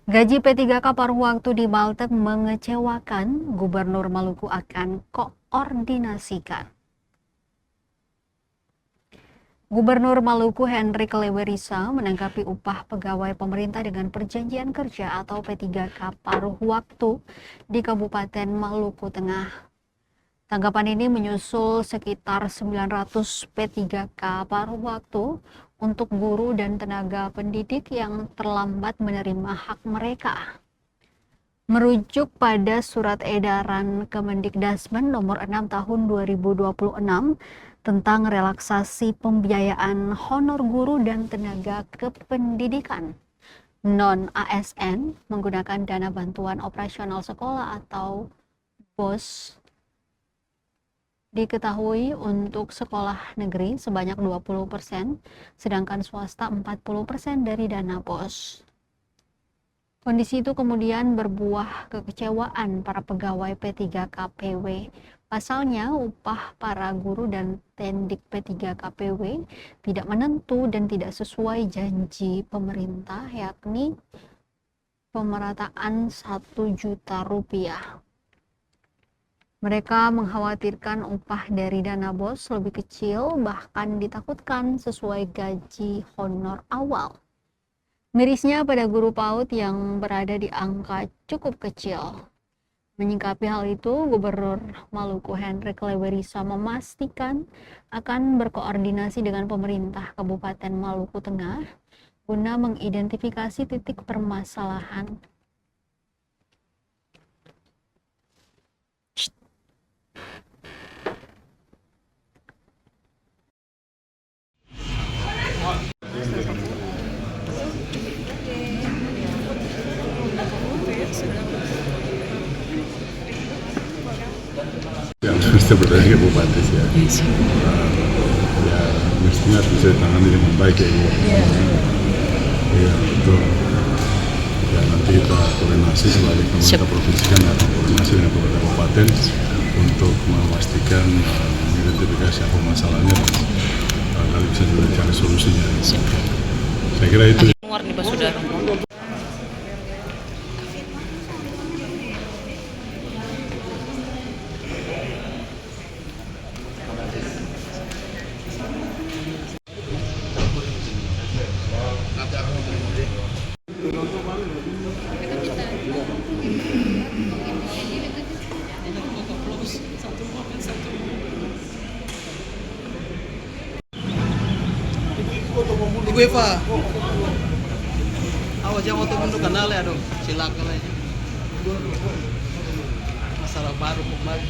Gaji P3K paruh waktu di Baltek mengecewakan, Gubernur Maluku akan koordinasikan. Gubernur Maluku Hendrik Lewerisa menanggapi upah pegawai pemerintah dengan perjanjian kerja atau P3K paruh waktu di Kabupaten Maluku Tengah. Tanggapan ini menyusul sekitar 900 P3K paruh waktu untuk guru dan tenaga pendidik yang terlambat menerima hak mereka. Merujuk pada surat edaran Kemendikdasmen nomor 6 tahun 2026 tentang relaksasi pembiayaan honor guru dan tenaga kependidikan non-ASN menggunakan dana bantuan operasional sekolah atau BOS. Diketahui untuk sekolah negeri sebanyak 20%, sedangkan swasta 40% dari dana BOS. Kondisi itu kemudian berbuah kekecewaan para pegawai P3KPW. Pasalnya, upah para guru dan tendik P3KPW tidak menentu dan tidak sesuai janji pemerintah, yakni pemerataan 1 juta rupiah. Mereka mengkhawatirkan upah dari dana BOS lebih kecil, bahkan ditakutkan sesuai gaji honor awal. Mirisnya pada guru PAUD yang berada di angka cukup kecil. Menyikapi hal itu, Gubernur Maluku Hendrik Lewerisa memastikan akan berkoordinasi dengan pemerintah Kabupaten Maluku Tengah guna mengidentifikasi titik permasalahan. Yang mesti berarti ke Bupati sih ya. Ya mestinya bisa ditangani dengan baik ya Ibu. Iya betul. Ya nanti kita koordinasi sebagai pemerintah provinsi kan akan koordinasi dengan pemerintah kabupaten untuk memastikan mengidentifikasi apa masalahnya dan lalu bisa juga cari solusinya. Saya kira itu. Warni Pak Saudara. Ibu Eva, awas jangan waktu mundur kanal ya dong, silakan aja. Masalah baru kembali.